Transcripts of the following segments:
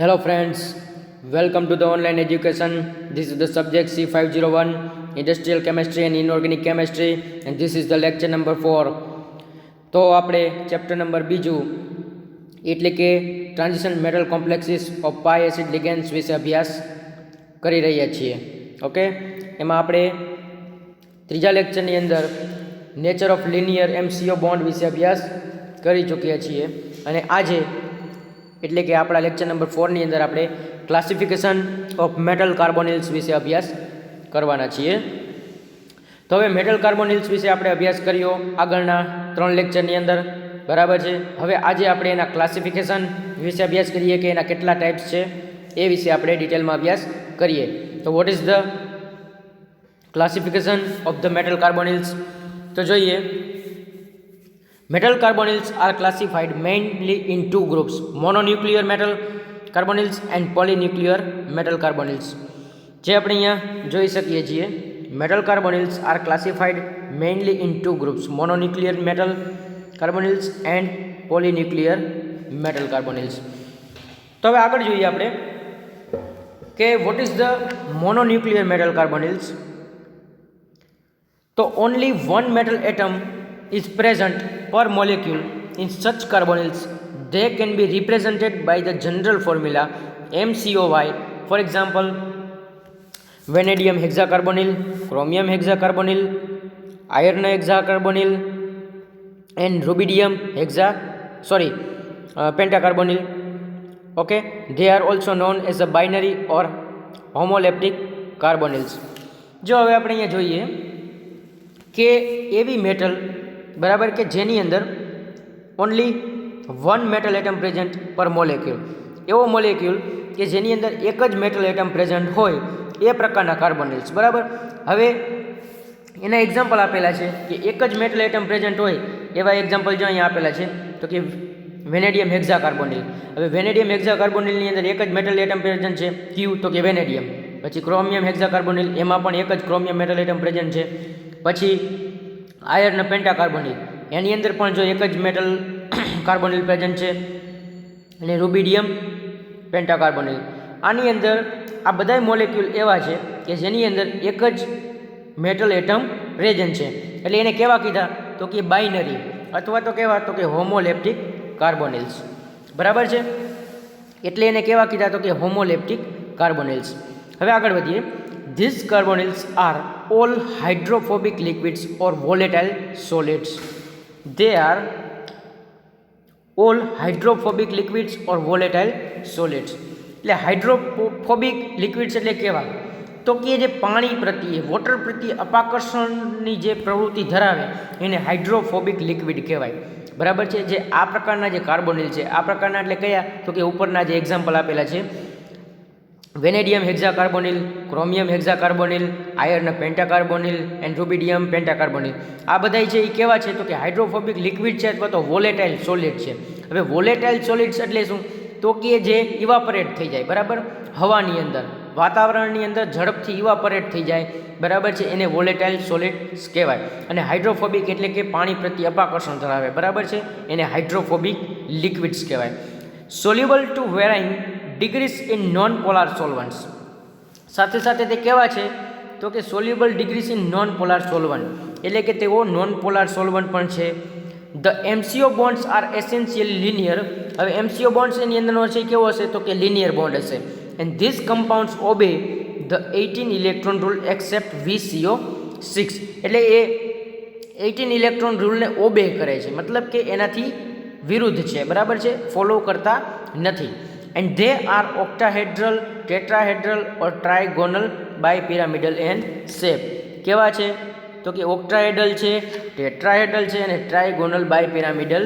Hello friends, welcome to the online education. This is the subject C501 Industrial Chemistry and Inorganic Chemistry and this is the lecture number 4. તો આપણે chapter number બીજું એટલે કે transition metal complexes of pi acid ligands વિશે અભ્યાસ કરી રહ્યા છીએ. ઓકે, એમાં આપણે ત્રીજા લેક્ચરની અંદર nature of linear MCO bond વિશે અભ્યાસ કરી ચૂક્યા છીએ અને આજે એટલે કે આપણા લેક્ચર નંબર 4ની અંદર આપણે ક્લાસિફિકેશન ઓફ મેટલ કાર્બોનિલ્સ વિશે અભ્યાસ કરવાના છીએ. તો હવે મેટલ કાર્બોનિલ્સ વિશે આપણે અભ્યાસ કર્યો આગળના 3 લેક્ચરની અંદર, બરાબર છે. હવે આજે આપણે એના ક્લાસિફિકેશન વિશે અભ્યાસ કરીએ કે એના કેટલા ટાઈપ્સ છે એ વિશે આપણે ડિટેલમાં અભ્યાસ કરીએ. તો what is the classification of the metal carbonyls? તો જોઈએ, metal carbonyls are classified mainly in two groups: mononuclear metal carbonyls and polynuclear metal carbonyls. જે આપણે અહીંયા જોઈ શકીએ છીએ, metal carbonyls are classified mainly in two groups: mononuclear metal carbonyls and polynuclear metal carbonyls. તો હવે આગળ જોઈએ આપણે કે what is the mononuclear metal carbonyls? તો only one metal atom is present per molecule in such carbonyls. They can be represented by the general formula MCOY. For example, vanadium hexacarbonyl, chromium hexacarbonyl, iron hexacarbonyl and rubidium pentacarbonyl. Okay, they are also known as a binary or homoleptic carbonyls. જો હવે આપણે અહીંયા જોઈએ કે એવી metal, બરાબર, કે જેની અંદર only one metal atom present પર મોલેક્યુલ, એવો મોલેક્યુલ કે જેની અંદર એક જ મેટલ એટમ પ્રેઝન્ટ હોય એ પ્રકારના કાર્બોનિલ્સ, બરાબર. હવે એના એક્ઝામ્પલ આપેલા છે કે એક જ મેટલ એટમ પ્રેઝન્ટ હોય એવા એક્ઝામ્પલ જો અહીંયા આપેલા છે. તો કે વેનેડિયમ હેક્ઝાકાર્બોનિલ. હવે વેનેડિયમ હેક્ઝાકાર્બોનિલની અંદર એક જ મેટલ એટમ પ્રેઝન્ટ છે, કયું? તો કે વેનેડિયમ. પછી ક્રોમિયમ હેક્ઝાકાર્બોનિલ, એમાં પણ એક જ ક્રોમિયમ મેટલ એટમ પ્રેઝન્ટ છે. પછી આયર્ન પેન્ટાકાર્બોનિલ, એની અંદર પણ જો એક જ મેટલ કાર્બોનિલ પ્રેઝન્ટ છે. અને રૂબિડિયમ પેન્ટાકાર્બોનિલ, આની અંદર આ બધા મોલેક્યુલ એવા છે કે જેની અંદર એક જ મેટલ એટમ પ્રેઝન્ટ છે. એટલે એને કેવા કીધા? તો કે બાઇનરી અથવા તો કેવા? તો કે હોમોલેપ્ટિક કાર્બોનિલ્સ, બરાબર છે. એટલે એને કેવા કીધા? તો કે હોમોલેપ્ટિક કાર્બોનિલ્સ. હવે આગળ વધીએ. These carbonyls are all hydrophobic liquids or volatile solids. They are all hydrophobic liquids or volatile solids. એટલે હાઇડ્રોફોબિક લિક્વિડ્સ એટલે કેવા? તો કે જે પાણી પ્રત્યે, વોટર પ્રત્યે અપાકર્ષણની જે પ્રવૃત્તિ ધરાવે એને હાઇડ્રોફોબિક લિક્વિડ કહેવાય, બરાબર છે. જે આ પ્રકારના જે કાર્બોનિલ છે, આ પ્રકારના એટલે કયા? તો કે ઉપરના જે એક્ઝામ્પલ આપેલા છે, vanadium hexacarbonyl, chromium hexacarbonyl, iron pentacarbonyl and rubidium pentacarbonyl, આ બધા છે એ કેવા છે? તો કે હાઇડ્રોફોબિક લિક્વિડ છે અથવા તો વોલેટાઇલ સોલિડ છે. હવે વોલેટાઇલ સોલિડ્સ એટલે શું? તો કે જે ઇવાપરેટ થઈ જાય, બરાબર, હવાની અંદર, વાતાવરણની અંદર ઝડપથી ઇવાપરેટ થઈ જાય, બરાબર છે, એને વોલેટાઇલ સોલિડ્સ કહેવાય. અને હાઇડ્રોફોબિક એટલે કે પાણી પ્રત્યે અપાકર્ષણ ધરાવે, બરાબર છે, એને હાઇડ્રોફોબિક લિક્વિડ્સ કહેવાય. Soluble to varying degrees in non polar solvents. સાથે સાથે તે કેવા છે? તો કે soluble degrees in non polar solvent, એટલે કે તેઓ નોન પોલાર સોલ્વન્ટ પણ છે. The MCO bonds are essentially linear. હવે MCO બોન્ડ્સ એની અંદરનો છે કેવો હશે? તો કે લિનિયર બોન્ડ હશે. And these compounds obey the 18 electron rule except VCO6. એટલે એ 18 ઇલેક્ટ્રોન રૂલને ઓબે કરે છે, મતલબ કે એનાથી વિરુદ્ધ છે, બરાબર છે, ફોલો કરતા નથી. And they are octahedral, tetrahedral or trigonal bipyramidal in shape. કેવા છે? તો કે ઓક્ટાહેડ્રલ છે, ટેટ્રાહેડ્રલ છે અને ટ્રાયગોનલ બાયપિરામિડલ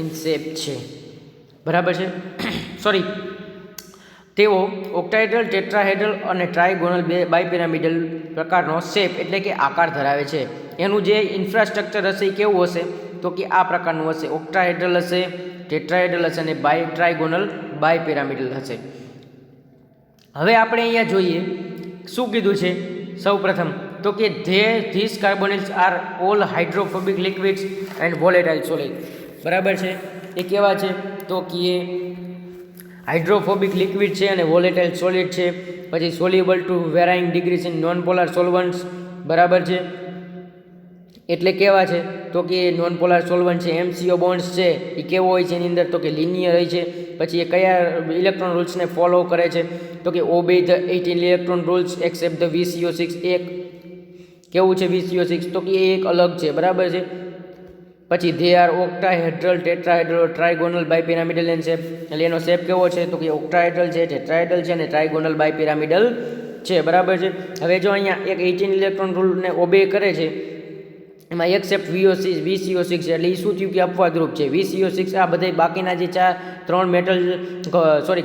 ઇન શેપ છે, બરાબર છે. તેઓ ઓક્ટાહેડ્રલ, ટેટ્રાહેડ્રલ અને ટ્રાયગોનલ બાયપિરામિડલ પ્રકારનો શેપ એટલે કે આકાર ધરાવે છે. એનું જે ઇન્ફ્રાસ્ટ્રક્ચર હશે એ કેવું હશે? તો કે આ પ્રકારનું હશે. ઓક્ટાહેડ્રલ હશે, ટેટ્રાહેડ્રલ હશે અને ટ્રાયગોનલ બાયપિરામિડલ હશે. હવે આપણે અહીંયા જોઈએ શું કીધું છે. સૌ પ્રથમ તો કે these carbonyls are all hydrophobic liquids and volatile solid, બરાબર છે. એ કેવા છે? તો કે હાઇડ્રોફોબિક લિક્વિડ છે અને વોલેટાઇલ સોલિડ છે. પછી soluble to varying degrees in non polar solvents, બરાબર છે. એટલે કેવા છે તો કે નોન પોલાર સોલ્વન્ટ છે. MCO બોન્ડ્સ છે એ કેવો હોય છે એની અંદર તો કે લિનિયર હોય છે. પછી એ કયા ઇલેક્ટ્રોન રૂલ્સને ફોલો કરે છે તો કે obey the 18 electron rules accept the VCO6. એક કેવું છે VCO6 તો કે એક અલગ છે, બરાબર છે. પછી they are octahedral, tetrahedral, trigonal, bipyramidal in shape. એટલે એનો શેપ કેવો છે તો કે ઓક્ટાહેડ્રલ છે, ટેટ્રાહેડ્રલ છે અને ટ્રાયગોનલ બાયપિરામિડલ છે, બરાબર છે. હવે જો અહીંયા એક 18 ઇલેક્ટ્રોન રૂલને ઓબે કરે છે એમાં એક્સેપ્ટ VCO6 છે એટલે એ શું થયું કે અપવાદરૂપ છે. VCO6 આ બધા બાકીના જે 3 મેટલ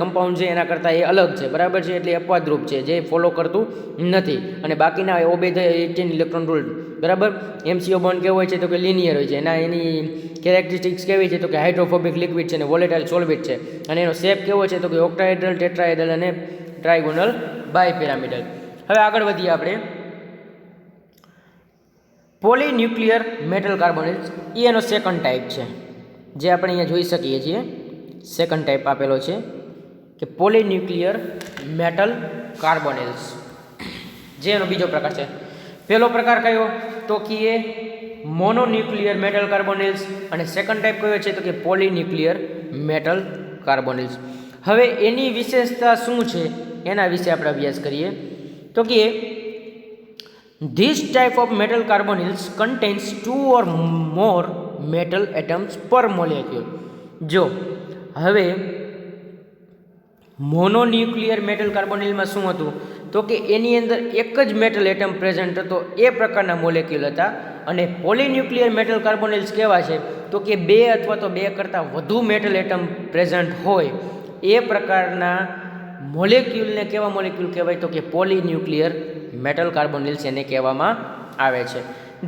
કમ્પાઉન્ડ છે એના કરતાં એ અલગ છે, બરાબર છે. એટલે અપવાદરૂપ છે, જે ફોલો કરતું નથી. અને બાકીના ઓબે ધ 18 ઇલેક્ટ્રોન રૂલ, બરાબર. MCO બોન્ડ કેવો હોય છે તો કે લિનિયર હોય છે. એની કેરેક્ટરિસ્ટિક્સ કેવી છે તો કે હાઇડ્રોફોબિક લિક્વિડ છે અને વોલેટાઇલ સોલ્વેટ છે. અને એનો શેપ કેવો છે તો કે ઓક્ટાહેડ્રલ, ટેટ્રાહેડ્રલ અને ટ્રાયગોનલ બાયપિરામિડલ. હવે આગળ વધીએ આપણે. પોલીન્યુક્લિયર મેટલ કાર્બોનેટ્સ એ એનો સેકન્ડ ટાઈપ છે, જે આપણે અહીંયા જોઈ શકીએ છીએ. સેકન્ડ ટાઈપ આપેલો છે કે પોલીન્યુક્લિયર મેટલ કાર્બોનેટ્સ, જે એનો બીજો પ્રકાર છે. પહેલો પ્રકાર કયો તો કે એ મોનોન્યુક્લિયર મેટલ કાર્બોનેટ્સ અને સેકન્ડ ટાઈપ કયો છે તો કે પોલીન્યુક્લિયર મેટલ કાર્બોનેટ્સ. હવે એની વિશેષતા શું છે એના વિશે આપણે અભ્યાસ કરીએ તો કે This type of metal carbonyls contains 2 or more metal atoms per molecule. જો હવે મોનોન્યુક્લિયર મેટલ કાર્બોનિલમાં શું હતું તો કે એની અંદર એક જ મેટલ એટમ પ્રેઝન્ટ હતો, એ પ્રકારના મોલેક્યુલ હતા. અને પોલીન્યુક્લિયર મેટલ કાર્બોનિલ્સ કેવા છે તો કે 2 અથવા તો 2 કરતાં વધુ મેટલ એટમ પ્રેઝન્ટ હોય એ પ્રકારના મોલેક્યુલને કેવા મોલેક્યુલ કહેવાય તો કે પોલીન્યુક્લિયર મેટલ કાર્બોનિલ્સ એને કહેવામાં આવે છે.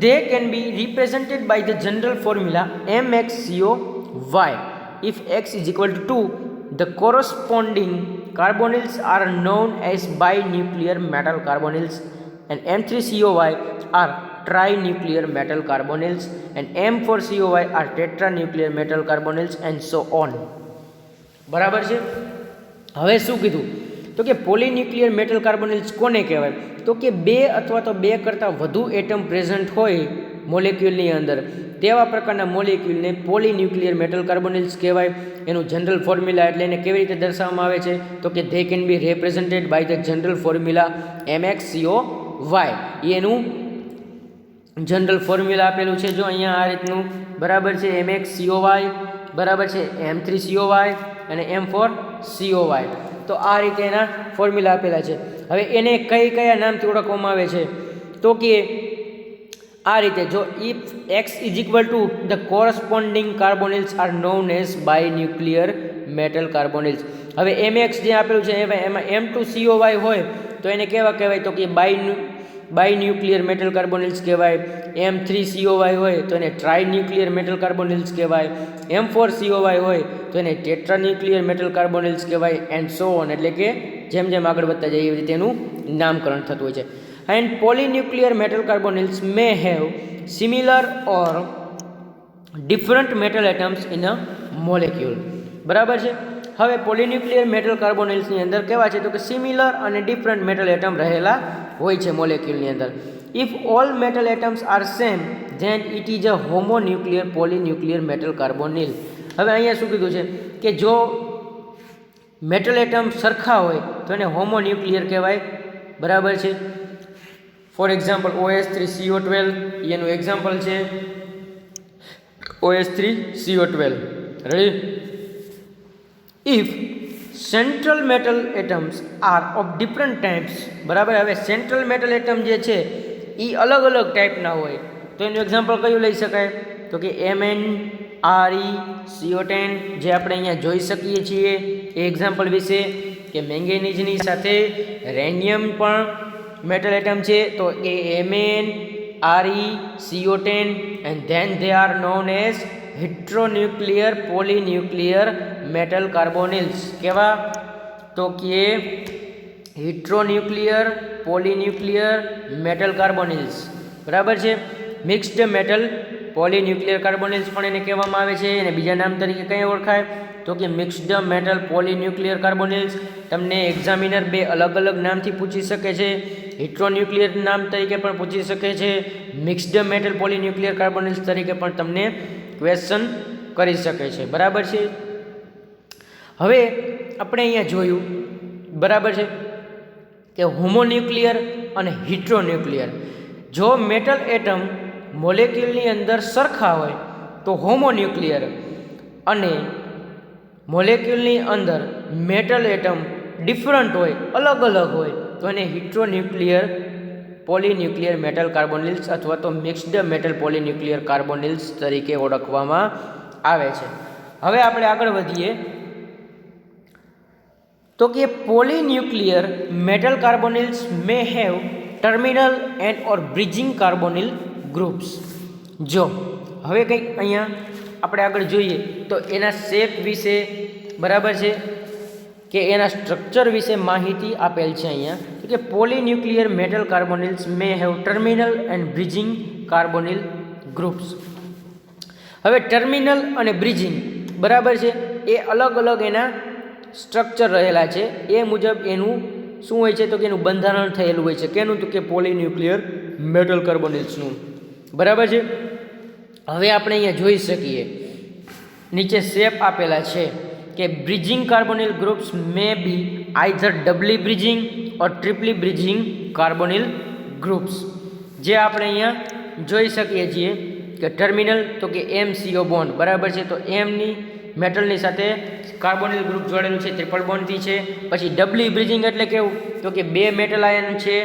They can be represented by the general formula MxCOY. If X is equal to 2, the corresponding carbonyls are known as binuclear metal carbonyls, and M3COY are trinuclear metal carbonyls, and M4COY are tetranuclear metal carbonyls, and so on. બરાબર છે. હવે શું કીધું તો કે polynuclear metal કાર્બોનિલ્સ કોને કહેવાય તો કે 2 અથવા તો 2 કરતાં વધુ એટમ પ્રેઝન્ટ હોય મોલેક્યુલની અંદર તેવા પ્રકારના મોલેક્યુલને પોલીન્યુક્લિયર મેટલ કાર્બોનિલ્સ કહેવાય. એનું જનરલ ફોર્મ્યુલા એટલે એને કેવી રીતે દર્શાવવામાં આવે છે તો કે they can be represented by the general formula MxCOY. એનું જનરલ ફોર્મ્યુલા આપેલું છે જો અહીંયા આ રીતનું, બરાબર છે. MxCOY, બરાબર છે, M3COY અને M4COY. તો આ રીતે એના ફોર્મ્યુલા આપેલા છે. હવે એને કયા નામથી ઓળખવામાં આવે છે તો કે આ રીતે. જો if X is equal to the corresponding carbonyls are known as binuclear metal carbonyls. હવે MX જે આપેલું છે એમાં M2COY હોય તો એને કેવા કહેવાય તો કે બાયન્યુક્લિયર મેટલ કાર્બોનિલ્સ કહેવાય. M3COY હોય તો એને ટ્રાયન્યુક્લિયર મેટલ કાર્બોનિલ્સ કહેવાય. M4COY હોય તો એને ટેટ્રાન્યુક્લિયર મેટલ કાર્બોનિલ્સ કહેવાય, એન્ડ સો ઓન. એટલે કે જેમ જેમ આગળ વધતા જાય એવી રીતે એનું નામકરણ થતું હોય છે. And polynuclear metal carbonyls may have similar or different metal atoms in a molecule. બરાબર છે. હવે પોલીન્યુક્લિયર મેટલ કાર્બોનિલ્સની અંદર કેવા છે તો કે સિમિલર અને ડિફરન્ટ મેટલ એટમ રહેલા હોય છે મોલેક્યુલની અંદર. If all metal atoms are same then it is a homonuclear polynuclear metal carbonyl. હવે અહીંયા શું કીધું છે કે જો મેટલ એટમ સરખા હોય તો એને હોમોન્યુક્લિયર કહેવાય, બરાબર છે. ફોર એક્ઝામ્પલ OH3CO12 એનું એક્ઝામ્પલ છે OH3CO12. Ready. If central metal atoms are of different types, બરાબર. હવે સેન્ટ્રલ મેટલ એટમ જે છે એ અલગ અલગ ટાઈપના હોય તો એનું એક્ઝામ્પલ કયું લઈ શકાય તો કે MnReCO10 જે આપણે અહીંયા જોઈ શકીએ છીએ એ એક્ઝામ્પલ વિશે. કે મેંગેનીઝની સાથે રેડિયમ પણ મેટલ એટમ છે તો એ MnReCO10 and then they are known as heteronuclear polynuclear metal carbonyls. કેવા તો કે હેટ્રોન્યુક્લિયર પોલીન્યુક્લિયર મેટલ કાર્બોનિલ્સ, બરાબર છે. મિક્સ્ડ મેટલ પોલીન્યુક્લિયર કાર્બોનિલ્સ પણ એને કહેવામાં આવે છે. અને બીજા નામ તરીકે કઈ ઓળખાય તો કે મિક્સ્ડ મેટલ પોલીન્યુક્લિયર કાર્બોનિલ્સ. તમને એક્ઝામિનર બે અલગ અલગ નામથી પૂછી શકે છે. હિટ્રોન્યુક્લિયર નામ તરીકે પણ પૂછી શકે છે. મિક્સ્ડ મેટલ પોલીન્યુક્લિયર કાર્બોનિલ્સ તરીકે પણ તમને ક્વેશ્ચન કરી શકે છે. બરાબર છે. હવે આપણે અહીંયા જોયું, બરાબર છે, કે હોમોન્યુક્લિયર અને હિટ્રોન્યુક્લિયર. જો મેટલ એટમ મોલેક્યુલની અંદર સરખા હોય તો હોમોન્યુક્લિયર, અને મોલેક્યુલની અંદર મેટલ એટમ ડિફરન્ટ હોય, અલગ અલગ હોય, તો એને હિટ્રોન્યુક્લિયર પોલીન્યુક્લિયર મેટલ કાર્બોનિલ્સ અથવા તો મિક્સ્ડ મેટલ પોલીન્યુક્લિયર કાર્બોનિલ્સ તરીકે ઓળખવામાં આવે છે. હવે આપણે આગળ વધીએ તો કે polynuclear metal carbonyls may have terminal and or bridging carbonyl groups. જો હવે કંઈક અહીંયા આપણે આગળ જોઈએ તો એના શેપ વિશે, બરાબર છે, કે એના સ્ટ્રક્ચર વિશે માહિતી આપેલ છે અહીંયા. તો કે polynuclear metal carbonyls may have terminal and bridging carbonyl groups. હવે ટર્મિનલ અને બ્રિજિંગ, બરાબર છે, એ અલગ અલગ એના સ્ટ્રક્ચર રહેલા છે. એ મુજબ એનું શું હોય છે તો કે એનું બંધારણ થયેલું હોય છે. કેનું? તો કે પોલીન્યુક્લિયર મેટલ કાર્બોનિલ્સનું. બરાબર છે. હવે આપણે અહીંયા જોઈ શકીએ, નીચે શેપ આપેલા છે કે બ્રિજિંગ કાર્બોનિલ ગ્રુપ્સ મે બી આઈધર ડબલી બ્રિજિંગ ઓર ટ્રિપલી બ્રિજિંગ કાર્બોનિલ ગ્રુપ્સ. જે આપણે અહીંયા જોઈ શકીએ છીએ કે ટર્મિનલ તો કે MCO બોન્ડ, બરાબર છે, તો એમની મેટલની સાથે કાર્બોનિલ ગ્રુપ જોડેલું છે, ટ્રિપલ બોન્ડથી છે. પછી ડબલી બ્રિજિંગ એટલે કેવું? તો કે બે મેટલ આયન છે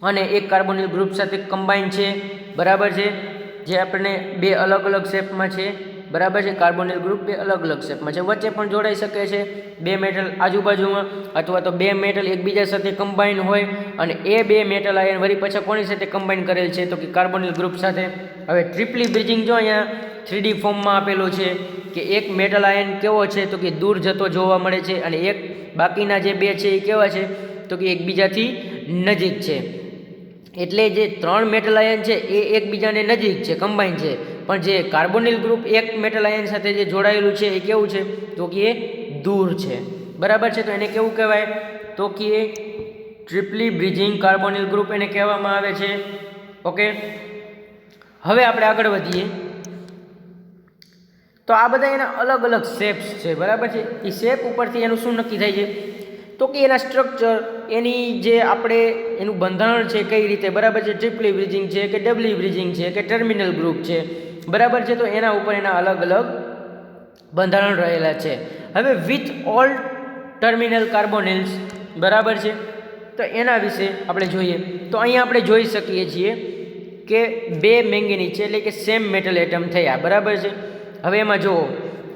અને એક કાર્બોનિલ ગ્રુપ સાથે કમ્બાઈન છે, બરાબર છે, જે આપણને બે અલગ અલગ શેપમાં છે, બરાબર છે. કાર્બોનિલ ગ્રુપ બે અલગ અલગ શેપમાં છે, વચ્ચે પણ જોડાઈ શકે છે બે મેટલ આજુબાજુમાં, અથવા તો બે મેટલ એકબીજા સાથે કમ્બાઈન હોય અને એ બે મેટલ આયન વળી પાછા કોની સાથે કમ્બાઈન કરેલ છે તો કે કાર્બોનિલ ગ્રુપ સાથે. હવે ટ્રિપલી બ્રિજિંગ જો અહીંયા 3D ફોર્મમાં આપેલું છે કે એક મેટલ આયન કેવો છે તો કે દૂર જતો જોવા મળે છે અને એક બાકીના જે બે છે એ કેવા છે તો કે એકબીજાથી નજીક છે. એટલે જે ત્રણ મેટલ આયન છે એ એકબીજાને નજીક છે, કમ્બાઈન છે, પણ જે કાર્બોનિલ ગ્રુપ એક મેટલ આયન સાથે જે જોડાયેલું છે એ કેવું છે તો કે એ દૂર છે, બરાબર છે. તો એને કેવું કહેવાય તો કે એ ટ્રિપલી બ્રિજિંગ કાર્બોનિલ ગ્રુપ એને કહેવામાં આવે છે. ઓકે, હવે આપણે આગળ વધીએ તો આ બધા એના અલગ અલગ શેપ્સ છે, બરાબર છે. એ શેપ ઉપરથી એનું શું નક્કી થાય છે તો કે એના સ્ટ્રક્ચર, એની જે આપણે એનું બંધારણ છે કઈ રીતે, બરાબર છે, ટ્રિપલી બ્રિજિંગ છે કે ડબલી બ્રિજિંગ છે કે ટર્મિનલ ગ્રુપ છે, બરાબર છે. તો એના ઉપર એના અલગ અલગ બંધારણ રહેલા છે. હવે વિથ ઓલ ટર્મિનલ કાર્બોનિલ્સ, બરાબર છે, તો એના વિશે આપણે જોઈએ તો અહીંયા આપણે જોઈ શકીએ છીએ કે બે મેંગેનીઝ છે, એટલે કે સેમ મેટલ એટમ થયા, બરાબર છે. હવે એમાં જુઓ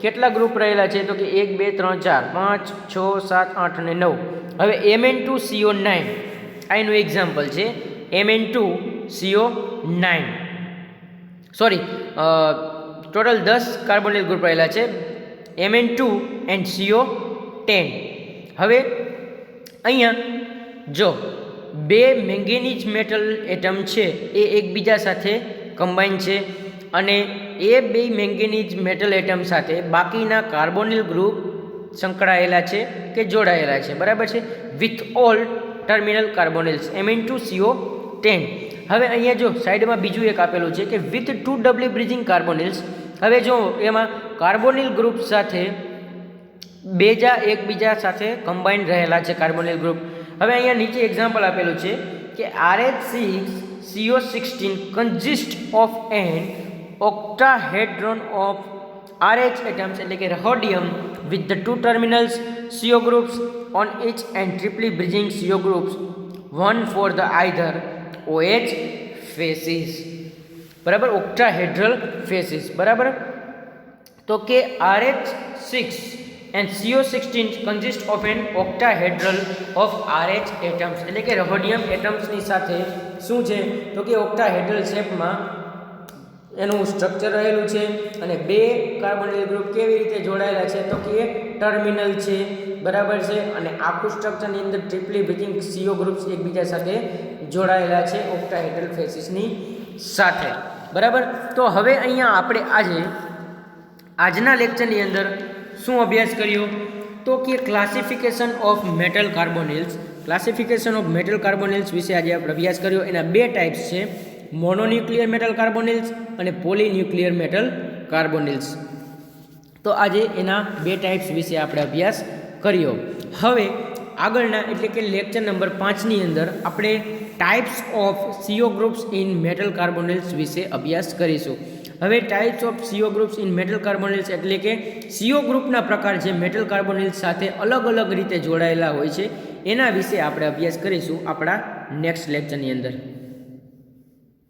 કેટલા ગ્રુપ રહેલા છે તો કે 1 2 3 4 5 6 7 8 અને 9. હવે Mn2CO9 આ એનું એક્ઝામ્પલ છે. Mn2CO9 sorry, total 10 carbonyl group રહેલા છે, Mn2 and CO10. હવે અહીંયા જો બે મેંગેનીઝ મેટલ એટમ છે એ એકબીજા સાથે કમ્બાઈન છે અને એ બે મેંગેનીઝ મેટલ એટમ સાથે બાકીના કાર્બોનિલ ગ્રુપ સંકળાયેલા છે કે જોડાયેલા છે, બરાબર છે, વિથ ઓલ ટર્મિનલ કાર્બોનિલ્સ Mn2CO10. હવે અહીંયા જો સાઈડમાં બીજું એક આપેલું છે કે વિથ 2 ડબલી બ્રિજિંગ કાર્બોનિલ્સ. હવે જો એમાં કાર્બોનિલ ગ્રુપ સાથે એકબીજા સાથે કમ્બાઈન રહેલા છે કાર્બોનિલ ગ્રુપ. હવે અહીંયા નીચે એક્ઝામ્પલ આપેલું છે કે RH6CO16 consist of an octahedron of RH atoms એટલે કે rhodium with the two terminals CO groups on each and triply bridging CO groups, one for the either OH faces, બરાબર, octahedral faces, બરાબર. તો કે RH6 and CO16 consist of an octahedral of RH atoms એટલે કે rhodium atoms ની સાથે શું છે તો કે octahedral શેપમાં એનું સ્ટ્રક્ચર રહેલું છે અને બે કાર્બોનિલ ગ્રુપ કેવી રીતે જોડાયેલા છે તો કે ટર્મિનલ છે, બરાબર છે, અને આખું સ્ટ્રક્ચરની અંદર ટ્રિપલી બ્રિજિંગ CO ગ્રુપ્સ એકબીજા સાથે જોડાયેલા છે ઓક્ટાહેડ્રલ ફેસિસની સાથે, બરાબર. તો હવે અહીંયા આપણે આજના લેક્ચરની અંદર શું અભ્યાસ કર્યો? તો કે classification of metal carbonyls. Classification of metal carbonyls વિશે આજે આપણે અભ્યાસ કર્યો. એના બે ટાઈપ્સ છે, મોનોન્યુક્લિયર મેટલ કાર્બોનિલ્સ અને પોલીન્યુક્લિયર મેટલ કાર્બોનિલ્સ. તો આજે એના બે ટાઈપ્સ વિશે આપણે અભ્યાસ કર્યો. હવે આગળના એટલે કે લેક્ચર નંબર 5ની અંદર આપણે types of CO groups in metal carbonyls વિશે અભ્યાસ કરીશું. હવે types of CO groups in metal carbonyls એટલે કે CO ગ્રુપના પ્રકાર જે મેટલ કાર્બોનિલ્સ સાથે અલગ અલગ રીતે જોડાયેલા હોય છે એના વિશે આપણે અભ્યાસ કરીશું આપણા નેક્સ્ટ લેક્ચરની અંદર.